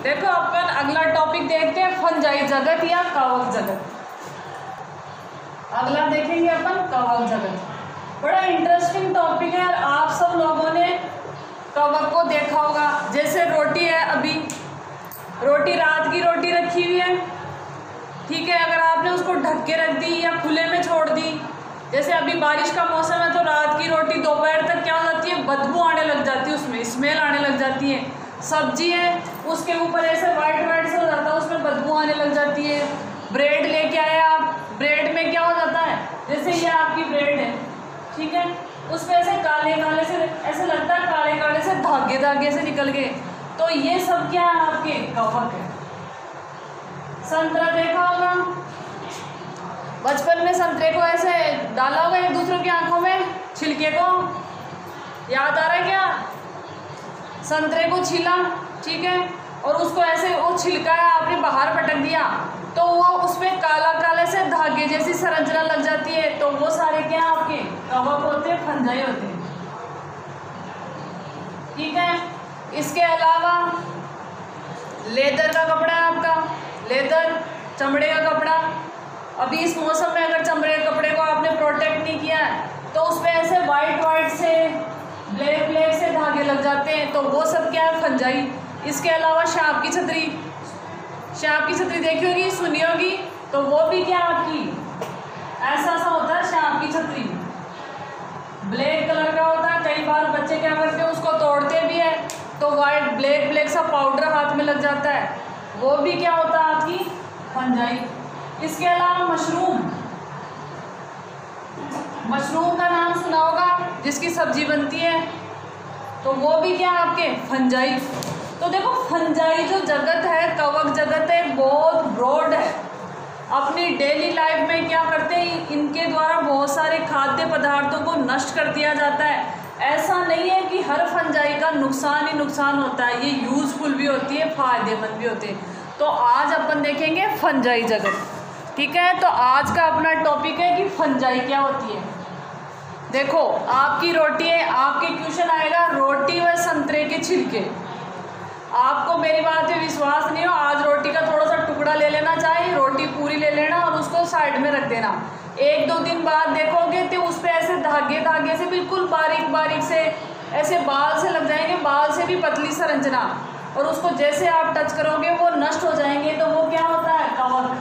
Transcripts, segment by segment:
देखो अपन अगला टॉपिक देखते हैं, फंजाई जगत या कवक जगत। अगला देखेंगे अपन कवक जगत। बड़ा इंटरेस्टिंग टॉपिक है। आप सब लोगों ने कवक को देखा होगा। जैसे रोटी है, अभी रोटी रात की रोटी रखी हुई है, ठीक है। अगर आपने उसको ढक के रख दी या खुले में छोड़ दी, जैसे अभी बारिश का मौसम है तो रात की रोटी दोपहर तक क्या हो जाती है, बदबू आने लग जाती है, उसमें स्मेल आने लग जाती है। सब्जी है उसके ऊपर ऐसे वाइट वाइट से हो जाता है, उसमें बदबू आने लग जाती है। ब्रेड लेके आए आप, ब्रेड में क्या हो जाता है, जैसे ये आपकी ब्रेड है, ठीक है, उस पर ऐसे काले काले से ऐसे लगता है, काले काले से धागे धागे से निकल गए, तो ये सब क्या है, आपके कवक है। संतरा देखा होगा, बचपन में संतरे को ऐसे डाला होगा एक दूसरे की आंखों में, छिलके को, याद आ रहा है क्या? संतरे को छीला, ठीक है, और उसको ऐसे वो छिलका है आपने बाहर पटक दिया तो वो उसमें काला काले से धागे जैसी संरचना लग जाती है, तो वो सारे क्या आपके कवक होते हैं, फंजाई होते हैं, ठीक है। इसके अलावा लेदर का कपड़ा है आपका, लेदर चमड़े का कपड़ा। अभी इस मौसम में अगर चमड़े के कपड़े को आपने प्रोटेक्ट नहीं किया है तो उसमें ऐसे वाइट वाइट से ब्लैक ब्लैक से धागे लग जाते हैं, तो वो सब क्या है, फंजाई। इसके अलावा सांप की छतरी, सांप की छतरी देखी होगी, सुनी होगी, तो वो भी क्या आपकी ऐसा सा होता है, सांप की छतरी ब्लैक कलर का होता है। कई बार बच्चे क्या करते हैं, उसको तोड़ते भी है तो वाइट ब्लैक ब्लैक सा पाउडर हाथ में लग जाता है, वो भी क्या होता है, आपकी फंजाई। इसके अलावा मशरूम, मशरूम का नाम सुना होगा, जिसकी सब्जी बनती है, तो वो भी क्या आपके फंजाई। तो देखो फंजाई जो जगत है, कवक जगत है, बहुत ब्रॉड है। अपनी डेली लाइफ में क्या करते हैं, इनके द्वारा बहुत सारे खाद्य पदार्थों को नष्ट कर दिया जाता है। ऐसा नहीं है कि हर फंजाई का नुकसान ही नुकसान होता है, ये यूजफुल भी होती है, फायदेमंद भी होते हैं। तो आज अपन देखेंगे फंजाई जगत, ठीक है। तो आज का अपना टॉपिक है कि फंजाई क्या होती है। देखो आपकी रोटी है, आपके क्वेश्चन आएगा रोटी व संतरे के छिलके। आपको मेरी बात पे विश्वास नहीं हो, आज रोटी का थोड़ा सा टुकड़ा ले लेना चाहिए, रोटी पूरी ले लेना और उसको साइड में रख देना। एक दो दिन बाद देखोगे तो उस पर ऐसे धागे धागे से बिल्कुल बारीक बारीक से ऐसे बाल से लग जाएंगे, बाल से भी पतली संरचना, और उसको जैसे आप टच करोगे वो नष्ट हो जाएंगे। तो वो क्या होता है, कवक।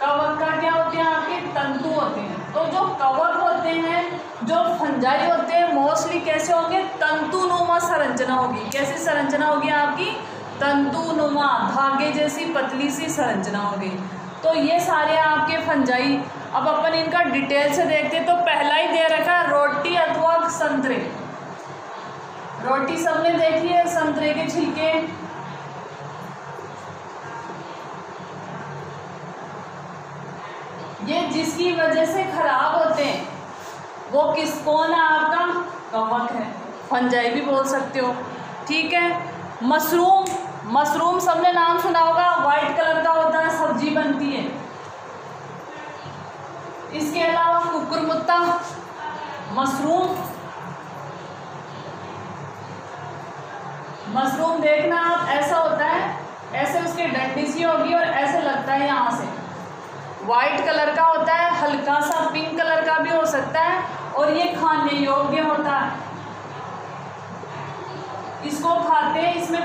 कवक का क्या होते हैं, आपके तंतु होते हैं। तो जो कवक होते हैं, जो फंजाई होते हैं, मोस्टली कैसे होंगे, तंतुनुमा संरचना होगी। कैसी संरचना होगी आपकी, तंतुनुमा, धागे जैसी पतली सी संरचना होगी। तो ये सारे आपके फंजाई। अब अपन इनका डिटेल से देखते, तो पहला ही दे रखा है रोटी अथवा संतरे। रोटी सबने देखी है, संतरे के छिलके, ये जिसकी वजह से खराब होते हैं वो कौन है, आपका कवक है, फंजाई भी बोल सकते हो, ठीक है। मशरूम, मशरूम सबने नाम सुना होगा, वाइट कलर का होता है, सब्जी बनती है। इसके अलावा कुकुरमुत्ता, मशरूम, मशरूम देखना आप, ऐसा होता है, ऐसे उसकी डंडी सी होगी और ऐसे लगता है यहाँ से, वाइट कलर का होता है, हल्का सा पिंक कलर का भी हो सकता है, और ये खाने योग्य होता है। इसको खाते हैं, इसमें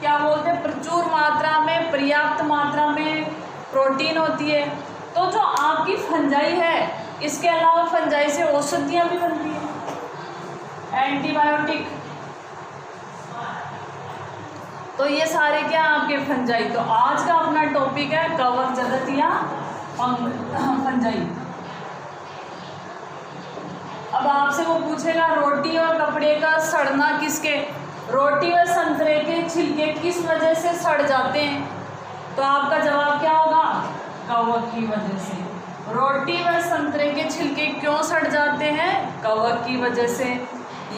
क्या बोलते हैं, प्रचुर मात्रा में, पर्याप्त मात्रा में प्रोटीन होती है। तो जो आपकी फंजाई है, इसके अलावा फंजाई से औषधियाँ भी बनती हैं, एंटीबायोटिक। तो ये सारे क्या आपके फंजाई। तो आज का अपना टॉपिक है कवक जगत या फंजाई। अब आपसे वो पूछेगा रोटी और कपड़े का सड़ना किसके, रोटी व संतरे के छिलके किस वजह से सड़ जाते हैं, तो आपका जवाब क्या होगा, कवक की वजह से। रोटी व संतरे के छिलके क्यों सड़ जाते हैं, कवक की वजह से।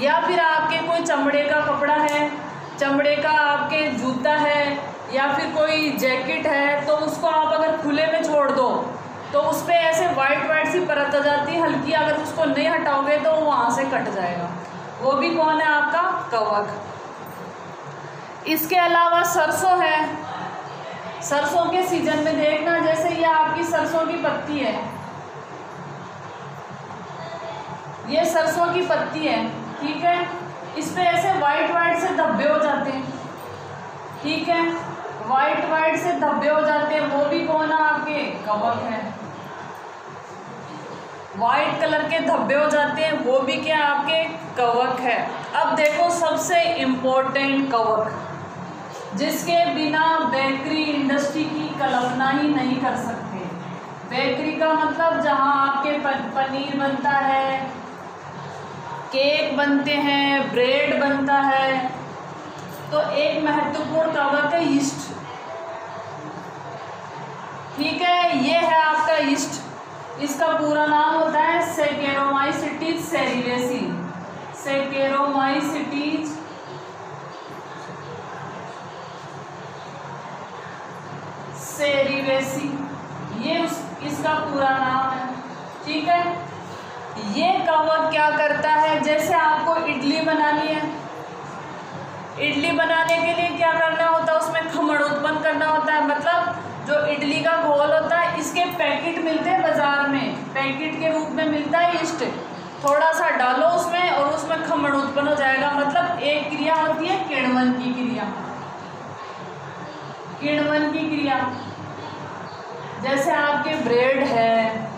या फिर आपके कोई चमड़े का कपड़ा है, चमड़े का आपके जूता है या फिर कोई जैकेट है, तो उसको आप अगर खुले में छोड़ दो तो उस पर ऐसे वाइट वाइट सी परत आ जाती है हल्की, अगर उसको नहीं हटाओगे तो वहाँ से कट जाएगा, वो भी कौन है, आपका कवक। इसके अलावा सरसों है, सरसों के सीजन में देखना, जैसे ये आपकी सरसों की पत्ती है, ये सरसों की पत्ती है, ठीक है, इस पे ऐसे वाइट वाइट से धब्बे हो जाते हैं, ठीक है, वाइट वाइट से धब्बे हो जाते हैं, वो भी कौन है आपके, कवक है। वाइट कलर के धब्बे हो जाते हैं, वो भी क्या आपके, कवक है। अब देखो सबसे इम्पोर्टेंट कवक, जिसके बिना बेकरी इंडस्ट्री की कल्पना ही नहीं कर सकते। बेकरी का मतलब जहां आपके पनीर बनता है, केक बनते हैं, ब्रेड बनता है, तो एक महत्वपूर्ण कवक है यीस्ट, ठीक है, ये है आपका यीस्ट। इसका पूरा नाम होता है सैकेरोमाइसीटीज सेरिवेसी, सैकेरोमाइसीटीज सेरिवेसी, ये इसका पूरा नाम है, ठीक है। ये कवक क्या करता है, जैसे आपको इडली बनानी है, इडली बनाने के लिए क्या करना होता है, उसमें खमण उत्पन्न करना होता है, मतलब जो इडली का घोल होता है, इसके पैकेट मिलते हैं बाजार में, पैकेट के रूप में मिलता है यीस्ट, थोड़ा सा डालो उसमें और उसमें खमण उत्पन्न हो जाएगा, मतलब एक क्रिया होती है किण्वन की क्रिया, किण्वन की क्रिया। जैसे आपके ब्रेड है,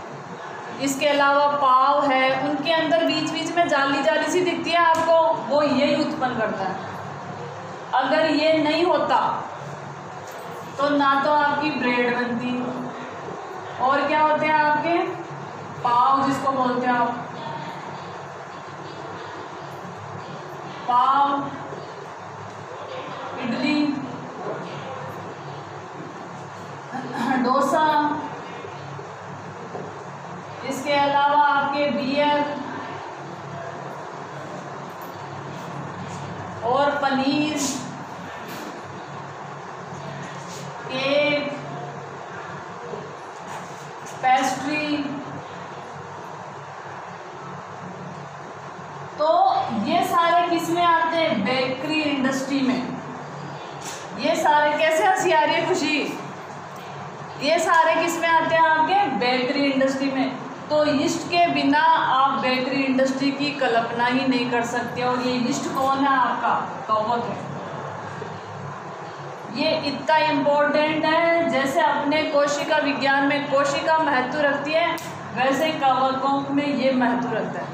इसके अलावा पाव है, उनके अंदर बीच बीच में जाली जाली सी दिखती है आपको, वो यही उत्पन्न करता है। अगर ये नहीं होता तो ना तो आपकी ब्रेड बनती, और क्या होते हैं आपके पाव, जिसको बोलते हैं आप पाव, इडली, डोसा, इसके अलावा आपके बियर और पनीर, केक, पेस्ट्री, तो ये सारे किस में आते हैं, बेकरी इंडस्ट्री में। ये सारे, कैसे हंसी आ रही है खुशी, ये सारे किस में आते हैं आपके, बेकरी इंडस्ट्री में। तो यीस्ट के बिना आप बेकरी इंडस्ट्री की कल्पना ही नहीं कर सकते, और ये यीस्ट कौन है, आपका कवक है। ये इतना इम्पोर्टेंट है, जैसे अपने कोशिका विज्ञान में कोशिका महत्व रखती है, वैसे कवकों में ये महत्व रखता है,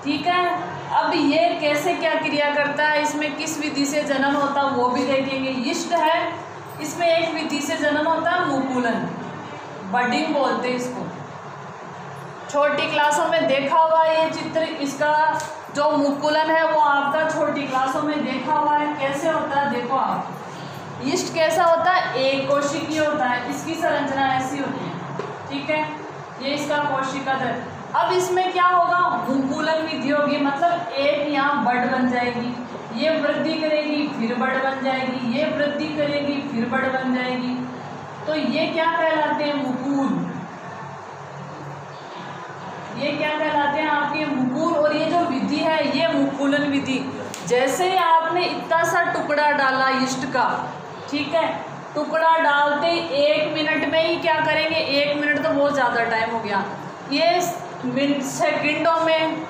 ठीक है। अब ये कैसे क्या क्रिया करता है, इसमें किस विधि से जनन होता है वो भी देखेंगे। यीस्ट है, इसमें एक विधि से जनन होता है, मुकुलन, बडिंग बोलते हैं इसको, छोटी क्लासों में देखा हुआ है ये चित्र, इसका जो मुकुलन है वो आपका छोटी क्लासों में देखा हुआ है। कैसे होता है, देखो आप, यीस्ट कैसा होता है, एक कोशिकीय होता है, इसकी संरचना ऐसी होती है, ठीक है, ये इसका कोशिका दल। अब इसमें क्या होगा, मुकुलन विधि होगी, मतलब एक यहाँ बड बन जाएगी, ये वृद्धि करेगी फिर बड बन जाएगी, ये वृद्धि करेगी फिर बड बन जाएगी, तो ये क्या कहलाते हैं, मुकुल, ये क्या कहलाते हैं आपके मुकुल। और ये जो विधि है ये मुकुलन विधि। जैसे ही आपने इतना सा टुकड़ा डाला यीस्ट का, ठीक है, टुकड़ा डालते 1 मिनट में ही क्या करेंगे, 1 मिनट तो बहुत ज़्यादा टाइम हो गया, ये सेकंडों में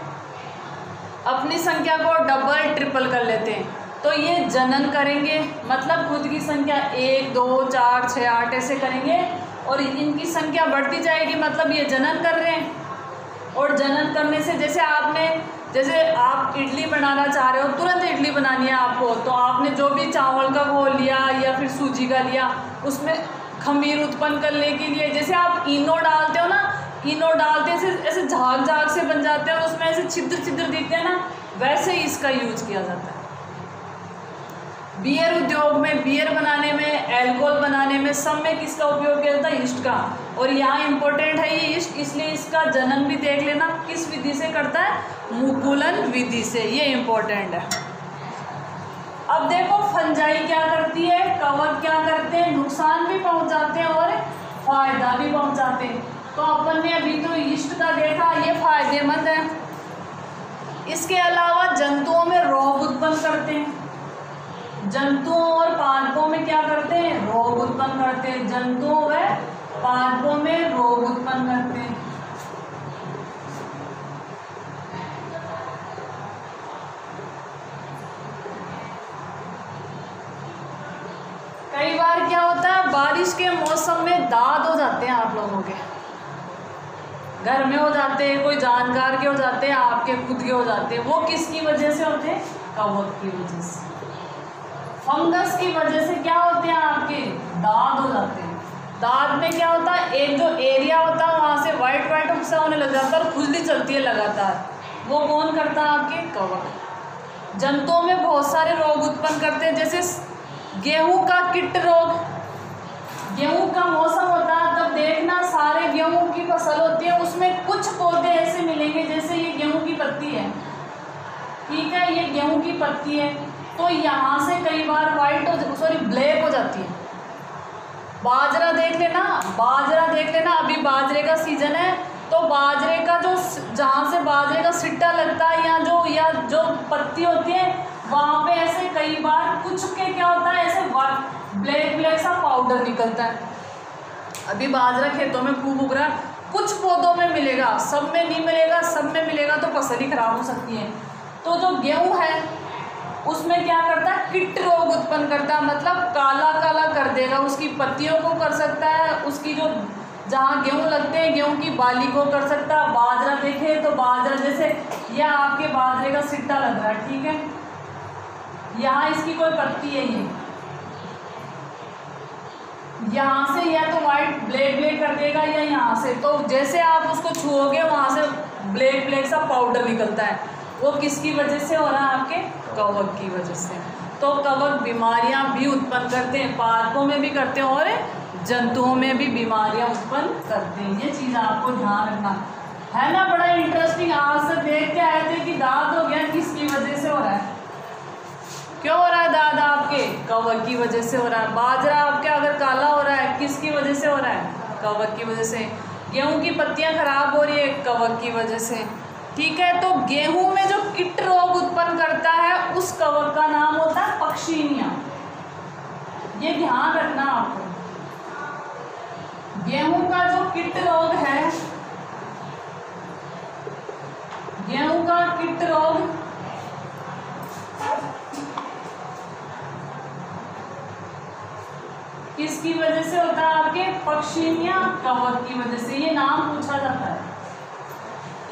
अपनी संख्या को डबल ट्रिपल कर लेते हैं, तो ये जनन करेंगे, मतलब खुद की संख्या 1 2 4 6 8 ऐसे करेंगे, और इनकी संख्या बढ़ती जाएगी, मतलब ये जनन कर रहे हैं। और जनन करने से, जैसे आप इडली बनाना चाह रहे हो, तुरंत इडली बनानी है आपको, तो आपने जो भी चावल का घोल लिया या फिर सूजी का लिया, उसमें खमीर उत्पन्न करने के लिए जैसे आप इनो डालते हो ना, इनो डालते ऐसे झाग झाग से बन जाते हैं और उसमें ऐसे छिद्र छिद्र दिखते हैं ना, वैसे ही इसका यूज किया जाता है। बियर उद्योग में, बियर बनाने में, अल्कोहल बनाने में, सब में किसका उपयोग किया जाता है, यीस्ट का। और यहाँ इंपॉर्टेंट है ये यीस्ट, इसलिए इसका जनन भी देख लेना किस विधि से करता है, मुकुलन विधि से, ये इंपॉर्टेंट है। अब देखो फंजाई क्या करती है, कवक क्या करते हैं, नुकसान भी पहुंचाते हैं और फायदा भी पहुंचाते हैं। तो अपन ने अभी तो यीस्ट का देखा, ये फायदेमंद है। इसके अलावा जंतुओं में रोग उत्पन्न करते हैं, जंतुओं और पादपों में क्या करते हैं? रोग उत्पन्न करते हैं। जंतुओं व पादपों में रोग उत्पन्न करते हैं। कई बार क्या होता है, बारिश के मौसम में दाद हो जाते हैं आप लोगों के घर में हो जाते हैं, कोई जानकार के हो जाते हैं, आपके खुद के हो जाते हैं। वो किसकी वजह से होते हैं? कवक की वजह से। फंगस की वजह से क्या होते हैं? आपके दाद हो जाते हैं। दाद में क्या होता है, एक जो एरिया होता है वहाँ से वाइट वाइट सा होने लग जाता है और खुजली चलती है लगातार। वो कौन करता है? आपके कवक। जंतुओं में बहुत सारे रोग उत्पन्न करते हैं, जैसे गेहूं का कीट रोग। गेहूं का मौसम होता है तब देखना, सारे गेहूं की फसल होती है, उसमें कुछ पौधे ऐसे मिलेंगे, जैसे ये गेहूं की पत्ती है, ठीक है, ये गेहूं की पत्ती है, तो यहाँ से कई बार ब्लैक हो जाती है। बाजरा देख लेना, बाजरा देख लेना, अभी बाजरे का सीजन है, तो बाजरे का जो जहाँ से बाजरे का सिट्टा लगता है या जो पत्ती होती है वहाँ पे ऐसे कई बार कुछ के क्या होता है, ऐसे ब्लैक ब्लैक सा पाउडर निकलता है। अभी बाजरा खेतों में खूब उग रहा है, कुछ पौधों में मिलेगा, सब में नहीं मिलेगा, सब में मिलेगा तो फसल ही खराब हो सकती है। तो जो गेहूं है उसमें क्या करता है? कीट रोग उत्पन्न करता है, मतलब काला काला कर देगा, उसकी पत्तियों को कर सकता है, उसकी जो जहाँ गेहूं लगते हैं गेहूं की बाली को कर सकता है। बाजरा देखे तो बाजरा जैसे यह आपके बाजरे का सिट्टा लग रहा है, ठीक है, यहाँ इसकी कोई पत्ती है, ये यहाँ से या तो वाइट ब्लैक ब्लैक कर देगा या यहाँ से, तो जैसे आप उसको छुओगे वहाँ से ब्लैक ब्लैक सा पाउडर निकलता है। वो किसकी वजह से हो रहा है? आपके कवक की वजह से। तो कवक बीमारियां भी उत्पन्न करते हैं, पादपों में भी करते हैं और जंतुओं में भी बीमारियां उत्पन्न करते हैं। ये चीज़ आपको ध्यान रखना है ना। बड़ा इंटरेस्टिंग, आज से देख के आए थे कि दाद हो गया, किसकी वजह से हो रहा है? क्यों हो रहा है दाद? आपके कवक की वजह से हो रहा है। बाजरा आपके अगर काला हो रहा है, किसकी वजह से हो रहा है? कवक की वजह से। गेहूं की पत्तियां खराब हो रही है, कवक की वजह से, ठीक है। तो गेहूं में जो कीट रोग उत्पन्न करता है उस कवक का नाम होता है पक्षिनिया। ये ध्यान रखना आपको। गेहूं का जो कीट रोग है, गेहूं का कीट रोग किसकी वजह से होता है? आपके पक्षिनिया कवक की वजह से। ये नाम पूछा जाता है,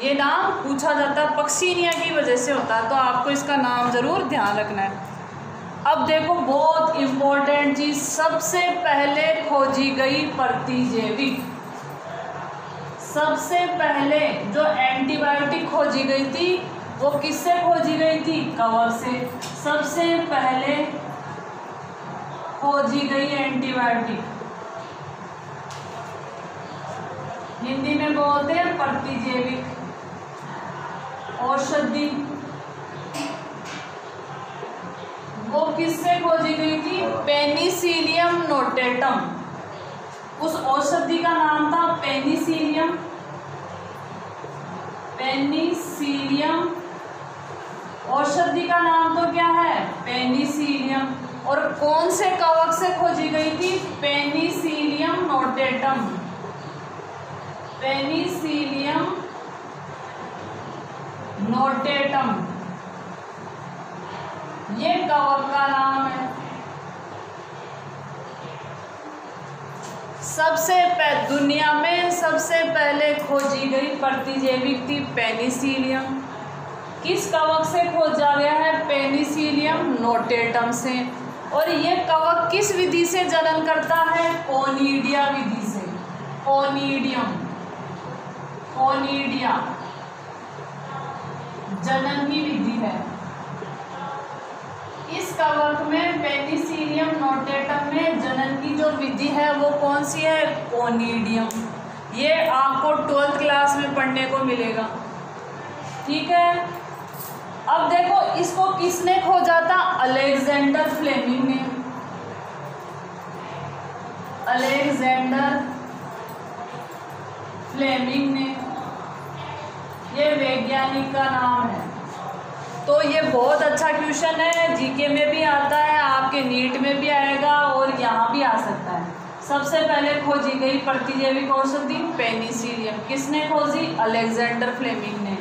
ये नाम पूछा जाता है, पक्षिनिया की वजह से होता है, तो आपको इसका नाम जरूर ध्यान रखना है। अब देखो बहुत इंपॉर्टेंट चीज, सबसे पहले खोजी गई प्रतिजैविक, सबसे पहले जो एंटीबायोटिक खोजी गई थी वो किससे खोजी गई थी? कवक से। सबसे पहले खोजी गई एंटीबायोटिक, हिंदी में बोलते हैं प्रतिजैविक औषधि, वो किससे खोजी गई थी? Penicillium notatum. उस औषधि का नाम था पेनिसिलियम, पेनिसिलियम। औषधि का नाम तो क्या है? पेनिसिलियम। और कौन से कवक से खोजी गई थी? पेनिसिलियम नोटेटम, पेनिसिलियम नोटेटम, ये कवक का नाम है। दुनिया में सबसे पहले खोजी गई प्रतिजैविक थी पेनिसिलियम। किस कवक से खोजा गया है? पेनिसिलियम नोटेटम से। और ये कवक किस विधि से जनन करता है? कोनिडिया विधि से। कोनिडियम, कोनिडिया जनन की विधि है। इस कवक में पेनिसिलियम नोटेटम में जनन की जो विधि है वो कौन सी है? कोनिडियम। ये आपको 12th क्लास में पढ़ने को मिलेगा, ठीक है। अब देखो इसको किसने खोजा था? अलेक्जेंडर फ्लेमिंग ने। अलेक्जेंडर फ्लेमिंग ने, ये वैज्ञानिक का नाम है। तो ये बहुत अच्छा क्वेश्चन है, जीके में भी आता है, आपके नीट में भी आएगा और यहाँ भी आ सकता है। सबसे पहले खोजी गई प्रतिजैविक औषधि पेनिसिलियम, किसने खोजी? अलेक्जेंडर फ्लेमिंग ने।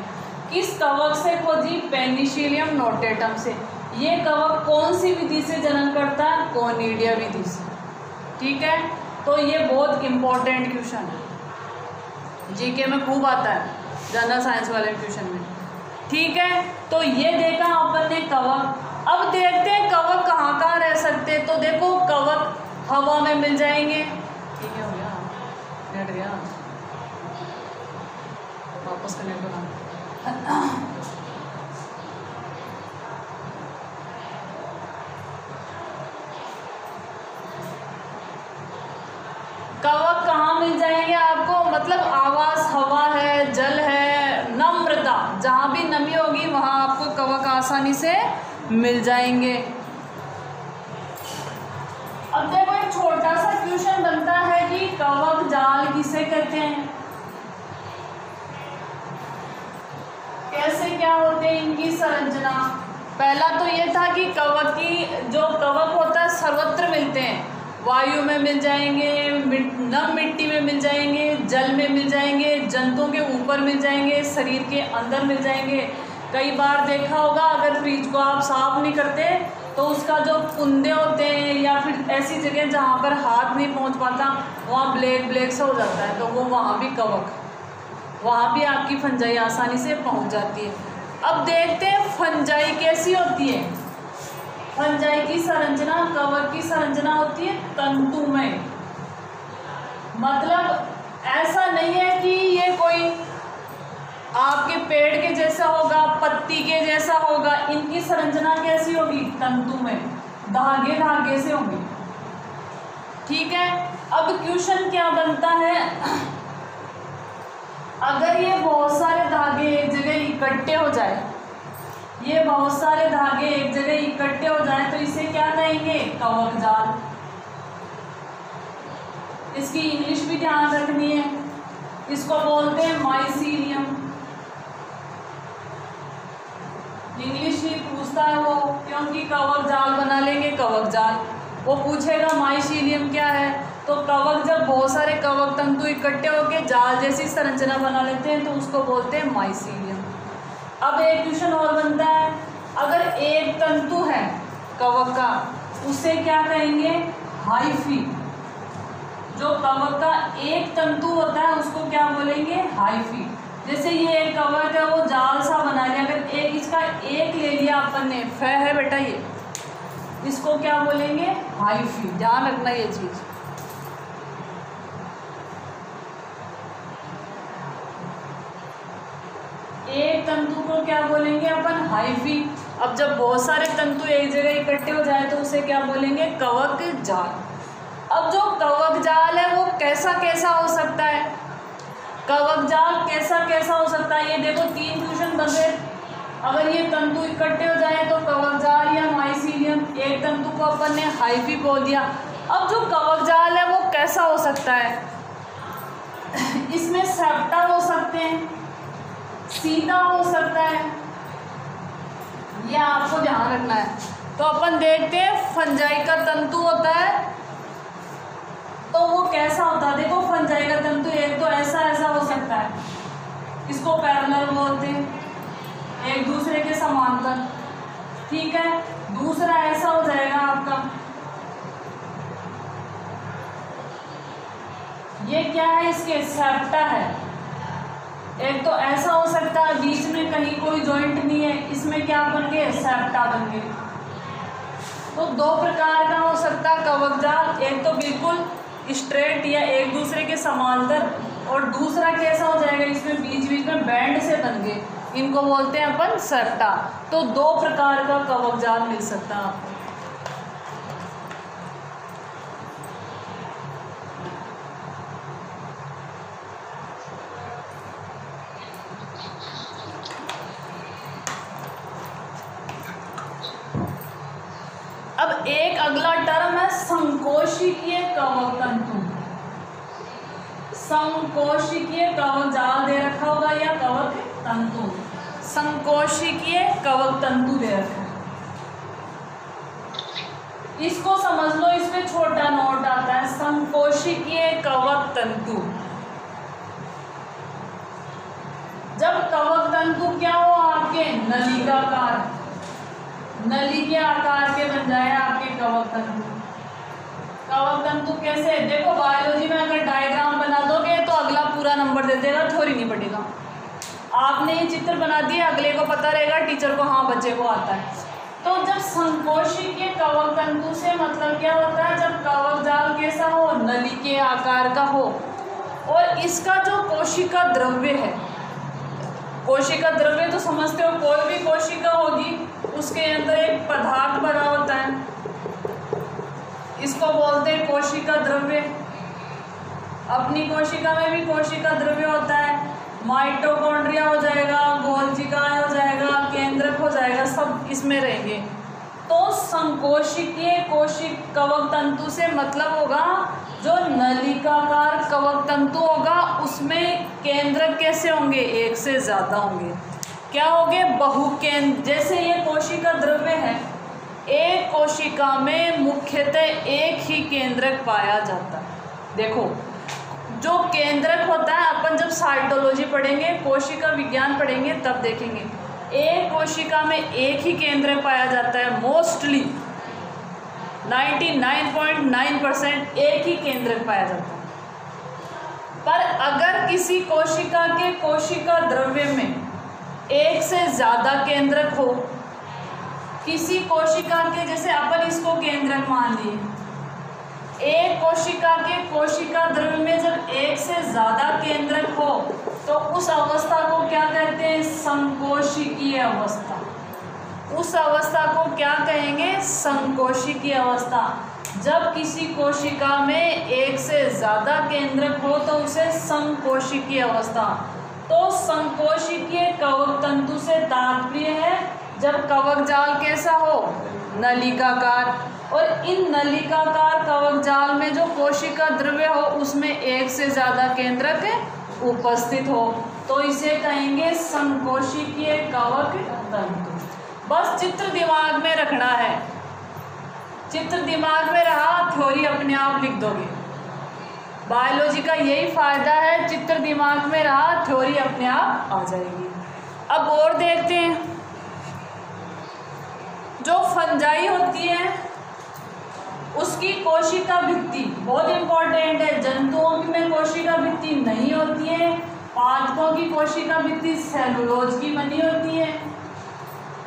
किस कवक से खोजी? पेनिसिलियम नोटेटम से। ये कवक कौन सी विधि से जनन करता है? कोनिडिया विधि से। ठीक है, तो ये बहुत इंपॉर्टेंट क्वेश्चन है, जीके में खूब आता है, जनरल साइंस वाले क्वेश्चन में। ठीक है, तो ये देखा अपन ने कवक। अब देखते हैं कवक कहाँ कहाँ रह सकते हैं। तो देखो कवक हवा में मिल जाएंगे। ठीक है, हो गया, बैठ गया, वापस कनेक्ट बना। कवक कहाँ मिल जाएंगे आपको? मतलब आवास, हवा है, जल है, नम्रता, जहाँ भी नमी होगी वहाँ आपको कवक आसानी से मिल जाएंगे। अब देखो एक छोटा सा क्वेश्चन बनता है कि कवक जाल किसे कहते हैं, कैसे क्या होते हैं इनकी संरचना। पहला तो ये था कि कवक की जो कवक होता है सर्वत्र मिलते हैं, वायु में मिल जाएंगे, नम मिट्टी में मिल जाएंगे, जल में मिल जाएंगे, जंतुओं के ऊपर मिल जाएंगे, शरीर के अंदर मिल जाएंगे। कई बार देखा होगा अगर फ्रिज को आप साफ नहीं करते तो उसका जो कुंदे होते हैं या फिर ऐसी जगह जहाँ पर हाथ नहीं पहुँच पाता वहाँ ब्लैक ब्लैक सा हो जाता है, तो वो वहाँ भी कवक, वहाँ भी आपकी फंजाई आसानी से पहुँच जाती है। अब देखते हैं फंजाई कैसी होती है। फंजाई की संरचना, कवक की संरचना होती है तंतुमय। मतलब ऐसा नहीं है कि ये कोई आपके पेड़ के जैसा होगा, पत्ती के जैसा होगा। इनकी संरचना कैसी होगी? तंतुमय, धागे धागे से होगी। ठीक है, अब क्वेश्चन क्या बनता है, अगर ये बहुत सारे धागे एक जगह इकट्ठे हो जाए, ये बहुत सारे धागे एक जगह इकट्ठे हो जाए तो इसे क्या कहेंगे? कवक जाल। इसकी इंग्लिश भी ध्यान रखनी है, इसको बोलते हैं माइसीलियम। इंग्लिश ही पूछता है वो, क्योंकि कवक जाल बना लेंगे, कवक जाल। वो पूछेगा माइसीलियम क्या है, तो कवक, जब बहुत सारे कवक तंतु इकट्ठे होकर जाल जैसी संरचना बना लेते हैं तो उसको बोलते हैं माइसीलियम। अब एक क्वेश्चन और बनता है, अगर एक तंतु है कवक का, उसे क्या कहेंगे? हाइफी। जो कवक का एक तंतु होता है उसको क्या बोलेंगे? हाइफी। जैसे ये एक कवक है, वो जाल सा बना लिया, अगर एक इसका एक ले लिया अपन ने, फै है बेटा ये, इसको क्या बोलेंगे? हाइफी। ध्यान रखना ये चीज। एक तंतु को क्या बोलेंगे अपन? हाइफी। अब जब बहुत सारे तंतु एक जगह इकट्ठे हो जाए तो उसे क्या बोलेंगे? कवक जाल। अब जो कवक जाल है वो कैसा कैसा हो सकता है? कवक जाल कैसा कैसा हो सकता है? ये देखो 3 क्वेश्चन बन गए। अगर ये तंतु इकट्ठे हो जाए तो कवक जाल या माइसीलियम। एक तंतु को अपन ने हाइफी बोल दिया। अब जो कवक जाल है वो कैसा हो सकता है? इसमें सेप्टा हो सकते हैं, सीधा हो सकता है, यह आपको ध्यान रखना है। तो अपन देखते हैं फंजाई का तंतु होता है तो वो कैसा होता है। देखो फंजाई का तंतु एक तो ऐसा ऐसा हो सकता है, इसको पैरेलल बोलते हैं, एक दूसरे के समांतर। ठीक है, दूसरा ऐसा हो जाएगा आपका, ये क्या है? इसके सेप्टा है। एक तो ऐसा हो सकता है बीच में कहीं कोई जॉइंट नहीं है, इसमें क्या बन गए? सेप्टा बन गए। तो 2 प्रकार का हो सकता है कवक जाल, एक तो बिल्कुल स्ट्रेट या एक दूसरे के समांतर, और दूसरा कैसा हो जाएगा? इसमें बीच बीच में बैंड से बन गए, इनको बोलते हैं अपन सेप्टा। तो 2 प्रकार का कवक जाल मिल सकता है आपको। अब एक अगला टर्म है संकोशिकीय कवक तंतु। संकोशिकीय कवक जाल दे रखा होगा या कवक तंतु। संकोशिकीय कवक तंतु दे रखा है, इसको समझ लो, इस पे छोटा नोट आता है, संकोशिकीय कवक तंतु। जब कवक तंतु क्या हो आपके नलिकाकार, नली के आकार के बन जाए आपके कवक तंतु। कवक तंतु कैसे, देखो बायोलॉजी में अगर डायग्राम बना दोगे तो अगला पूरा नंबर दे देगा, थोड़ी नहीं पड़ेगा। आपने ये चित्र बना दिया, अगले को पता रहेगा, टीचर को, हाँ बच्चे को आता है। तो जब संकोशिकीय कवक तंतु से मतलब क्या होता है, जब कवक जाल कैसा हो, नली के आकार का हो, और इसका जो कोशिका द्रव्य है, कोशिका द्रव्य तो समझते हो, कोई भी कोशिका होगी उसके अंदर एक पदार्थ भरा होता है, इसको बोलते हैं कोशिका द्रव्य। अपनी कोशिका में भी कोशिका द्रव्य होता है, माइटोकॉन्ड्रिया हो जाएगा, गोल्जिकाएं हो जाएगा, केंद्रक हो जाएगा, सब इसमें रहेंगे। तो संकोशिकीय कोशिक कवक तंतु से मतलब होगा जो नलिकाकार कवक तंतु होगा उसमें केंद्रक कैसे होंगे, एक से ज़्यादा होंगे। क्या होंगे, बहुकेंद्र। जैसे ये कोशिका द्रव्य है, एक कोशिका में मुख्यतः एक ही केंद्रक पाया जाता है। देखो जो केंद्रक होता है, अपन जब साइटोलॉजी पढ़ेंगे, कोशिका विज्ञान पढ़ेंगे, तब देखेंगे एक कोशिका में एक ही केंद्रक पाया जाता है। मोस्टली 99.9% एक ही केंद्रक पाया जाता है। पर अगर किसी कोशिका के कोशिका द्रव्य में एक से ज़्यादा केंद्रक हो, किसी कोशिका के, जैसे अपन इसको केंद्रक मान लिए, एक कोशिका के कोशिका द्रव्य में जब एक से ज़्यादा केंद्रक हो तो उस अवस्था को क्या कहते हैं, संकोशिकीय अवस्था। उस अवस्था को क्या कहेंगे, संकोशिकीय अवस्था। जब किसी कोशिका में एक से ज़्यादा केंद्रक हो तो उसे संकोशिकीय अवस्था। तो संकोशिकीय कवक तंतु से तात्पर्य है जब कवक जाल कैसा हो, नलिकाकार, और इन नलिकाकार कवक जाल में जो कोशिका द्रव्य हो उसमें एक से ज़्यादा केंद्रक उपस्थित हो, तो इसे कहेंगे संकोशिकीय कवक तंतु। बस चित्र दिमाग में रखना है, चित्र दिमाग में रहा, थ्योरी अपने आप लिख दोगे। बायोलॉजी का यही फायदा है, चित्र दिमाग में रहा, थ्योरी अपने आप आ जाएगी। अब और देखते हैं, जो फंजाई होती है उसकी कोशिका भित्ति बहुत इंपॉर्टेंट है। जंतुओं में कोशिका भित्ति नहीं होती है, पादपों की कोशिका भित्ति सेलुलोज की बनी होती है।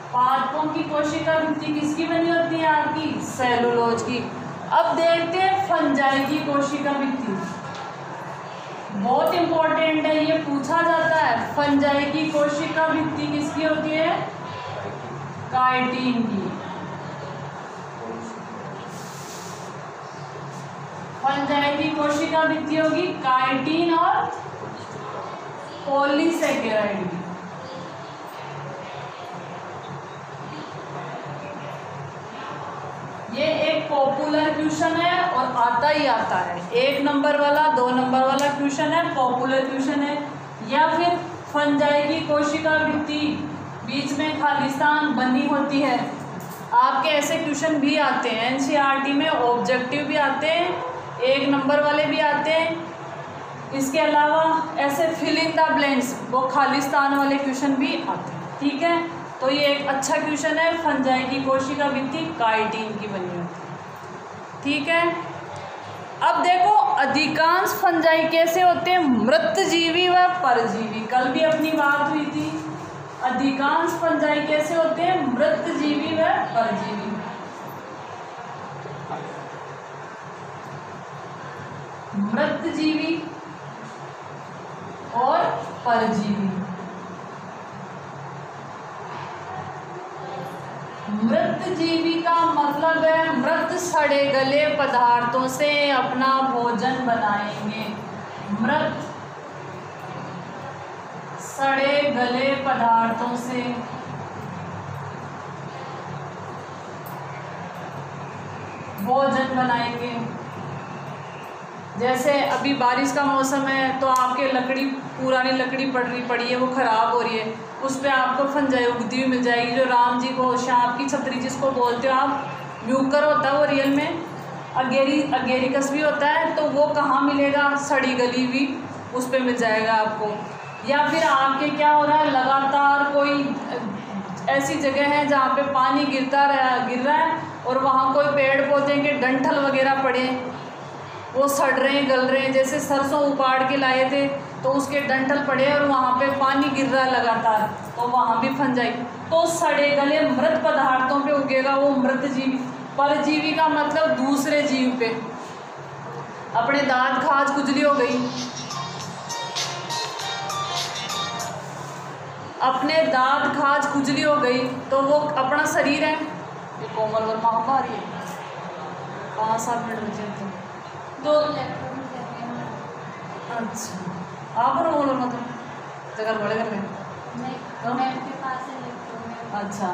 पादपों की कोशिका भित्ति किसकी बनी होती है, आपकी सेलुलोज की। अब देखते हैं फंजाई की कोशिका भित्ति, बहुत इंपॉर्टेंट है, ये पूछा जाता है। फंजाई की कोशिका भित्ति किसकी होती है, काइटिन की। फंजाई की कोशिका भित्ति होगी काइटिन और पॉलीसेकेराइड की। ये एक पॉपुलर क्वेश्चन है और आता ही आता है, 1 नंबर वाला 2 नंबर वाला क्वेश्चन है, पॉपुलर क्वेश्चन है। या फिर फंजाई की कोशिका भित्ति बीच में खालिस्तान बनी होती है, आपके ऐसे क्वेश्चन भी आते हैं एनसीईआरटी में, ऑब्जेक्टिव भी आते हैं, 1 नंबर वाले भी आते हैं। इसके अलावा ऐसे फिल इन द ब्लैंक्स, वो खालिस्तान वाले क्वेश्चन भी आते हैं, ठीक है। तो ये एक अच्छा क्वेश्चन है, फंजाई की कोशिका भित्ति काइटिन की बनी होती है, ठीक है। अब देखो अधिकांश फंजाई कैसे होते हैं, मृतजीवी व परजीवी। कल भी अपनी बात हुई थी, अधिकांश फंजाई कैसे होते हैं, मृतजीवी व परजीवी। मृतजीवी और परजीवी। मृतजीवी का मतलब है मृत सड़े गले पदार्थों से अपना भोजन बनाएंगे। मृत सड़े गले पदार्थों से भोजन बनाएंगे। जैसे अभी बारिश का मौसम है तो आपके लकड़ी, पुरानी लकड़ी पड़ी है, वो ख़राब हो रही है, उस पर आपको फंजाई उगती हुई मिल जाएगी। जो राम जी को सांप की छतरी जिसको बोलते हो आप, म्यूकर होता है वो रियल में, अगेरिकस भी होता है, तो वो कहाँ मिलेगा? सड़ी गली हुई उस पर मिल जाएगा आपको। या फिर आपके क्या हो रहा है, लगातार कोई ऐसी जगह है जहाँ पे पानी गिर रहा है और वहाँ कोई पेड़ पौधे के डंठल वगैरह पड़े, वो सड़ रहे हैं, गल रहे हैं, जैसे सरसों उपाड़ के लाए थे तो उसके डंठल पड़े और वहाँ पे पानी गिर रहा है लगातार, तो वहाँ भी फंजाई। तो सड़े गले मृत पदार्थों पे उगेगा वो मृत जीवी। परजीवी का मतलब दूसरे जीव पे। अपने दांत खाज खुजली हो गई, अपने दांत खाज खुजली हो गई तो वो अपना शरीर है। ये कोमल वर्मा आ रही है, 5-7 मिनट बचे थे तो अच्छा आप कोमल वर्मा तो जगह बड़े कर रहे अच्छा।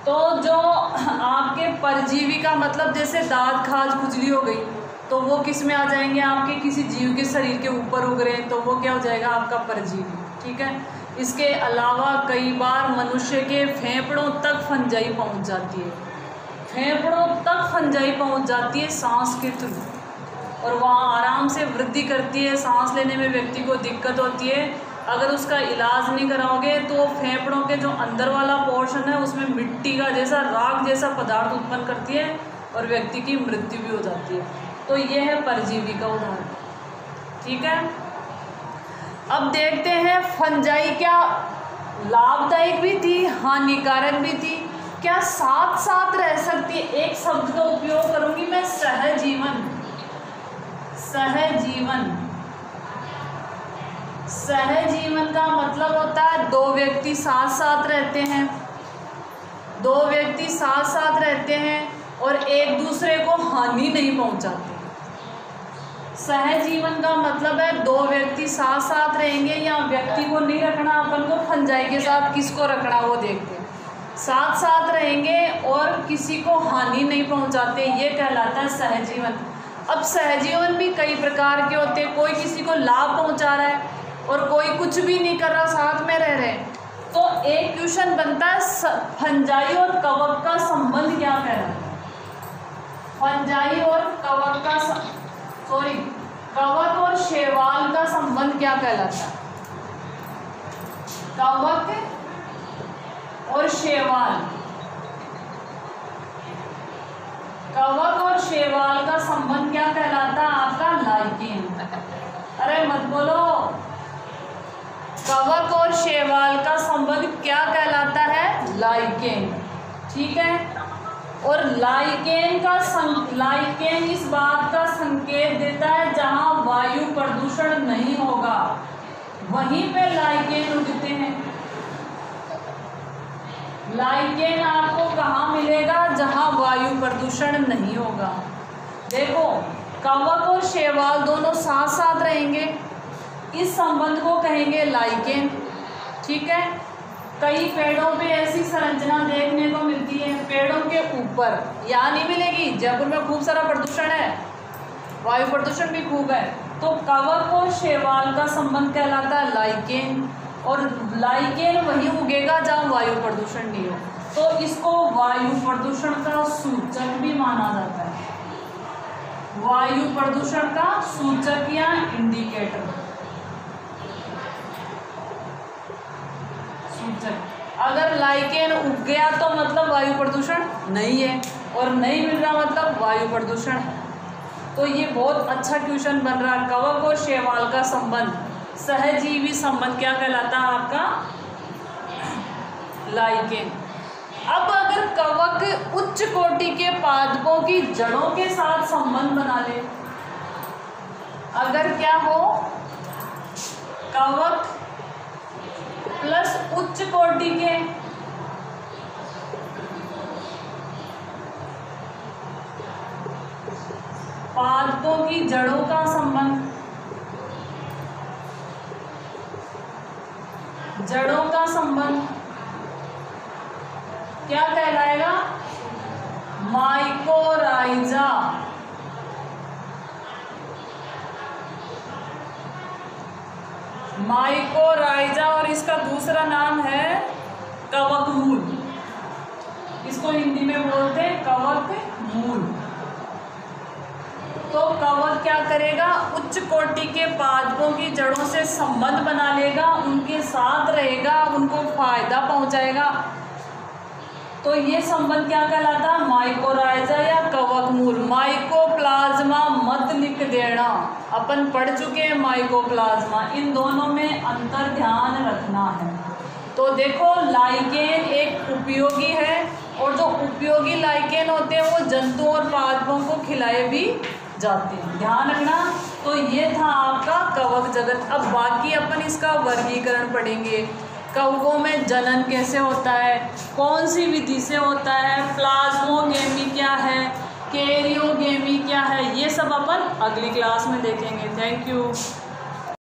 तो जो आपके परजीवी का मतलब जैसे दांत खाज खुजली हो गई तो वो किस में आ जाएंगे? आपके किसी जीव के शरीर के ऊपर उग रहे हैं तो वो क्या हो जाएगा? आपका परजीवी। ठीक है। इसके अलावा कई बार मनुष्य के फेफड़ों तक फंजाई पहुंच जाती है, फेफड़ों तक फंजाई पहुंच जाती है सांस के थ्रू, और वहाँ आराम से वृद्धि करती है, सांस लेने में व्यक्ति को दिक्कत होती है। अगर उसका इलाज नहीं कराओगे तो फेफड़ों के जो अंदर वाला पोर्शन है उसमें मिट्टी का जैसा, राख जैसा पदार्थ उत्पन्न करती है और व्यक्ति की मृत्यु भी हो जाती है। तो ये है परजीवी का उदाहरण। ठीक है। अब देखते हैं फंजाई क्या लाभदायक भी थी, हानिकारक भी थी, क्या साथ साथ रह सकती है? एक शब्द का उपयोग करूंगी मैं, सहजीवन। सहजीवन, सहजीवन का मतलब होता है दो व्यक्ति साथ साथ रहते हैं, दो व्यक्ति साथ साथ रहते हैं और एक दूसरे को हानि नहीं पहुंचाते। सहजीवन का मतलब है दो व्यक्ति साथ साथ रहेंगे, या व्यक्ति को नहीं रखना, अपन को फंजाई के साथ किसको रखना वो देखते हैं, साथ साथ रहेंगे और किसी को हानि नहीं पहुंचाते, ये कहलाता है सहजीवन। अब सहजीवन भी कई प्रकार के होते हैं, कोई किसी को लाभ पहुंचा रहा है और कोई कुछ भी नहीं कर रहा, साथ में रह रहे हैं। तो एक क्वेश्चन बनता है फंजाई और कवक का संबंध क्या कहलाता है? फंजाई और कवक का कवक और शैवाल का संबंध क्या कहलाता है? कवक और शैवाल, कवक और शैवाल का संबंध क्या कहलाता है? आपका लाइकेन। अरे मत बोलो। कवक और शैवाल का संबंध क्या कहलाता है? लाइकेन। ठीक है। और लाइकेन इस बात का संकेत देता है जहां वायु प्रदूषण नहीं होगा वहीं पे लाइकेन उगते हैं। लाइकेन आपको कहाँ मिलेगा? जहां वायु प्रदूषण नहीं होगा। देखो, कवक और शैवाल दोनों साथ साथ रहेंगे, इस संबंध को कहेंगे लाइकेन। ठीक है। कई पेड़ों पे ऐसी संरचना देखने को मिलती है, पेड़ों के ऊपर, यहाँ नहीं मिलेगी। जयपुर में खूब सारा प्रदूषण है, वायु प्रदूषण भी खूब है, तो कवक और शैवाल का संबंध कहलाता है लाइकेन, और लाइकेन वही उगेगा जहाँ वायु प्रदूषण नहीं हो। तो इसको वायु प्रदूषण का सूचक भी माना जाता है, वायु प्रदूषण का सूचक या इंडिकेटर, सूचक। अगर लाइकेन उग गया तो मतलब वायु प्रदूषण नहीं है, और नहीं मिल रहा मतलब वायु प्रदूषण है। तो ये बहुत अच्छा क्वेश्चन बन रहा है। कवक और शैवाल का संबंध, सहजीवी संबंध क्या कहलाता है? आपका लाइकेन। अब अगर कवक उच्च कोटि के पादपों की जड़ों के साथ संबंध बना ले, अगर क्या हो, कवक प्लस उच्च कोटि के पादपों की जड़ों का संबंध, जड़ों का संबंध क्या कहलाएगा? माइकोराइजा। माइकोराइजा, और इसका दूसरा नाम है कवकमूल। इसको हिंदी में बोलते हैं कवकमूल। तो कवक क्या करेगा, उच्च कोटि के पादपों की जड़ों से संबंध बना लेगा, उनके साथ रहेगा, उनको फायदा पहुंचाएगा। तो ये संबंध क्या कहलाता, माइकोराइजा या कवकमूल। माइकोप्लाज्मा मत लिख देना, अपन पढ़ चुके हैं माइकोप्लाज्मा। इन दोनों में अंतर ध्यान रखना है। तो देखो लाइकेन एक उपयोगी है, और जो उपयोगी लाइकेन होते हैं वो जंतुओं और पादपों को खिलाए भी जाते हैं, ध्यान रखना। तो ये था आपका कवक जगत। अब बाकी अपन इसका वर्गीकरण पढ़ेंगे। कवकों में जनन कैसे होता है, कौन सी विधि से होता है, प्लाज्मोगेमी क्या है, कैरियोगेमी क्या है, ये सब अपन अगली क्लास में देखेंगे। Thank you.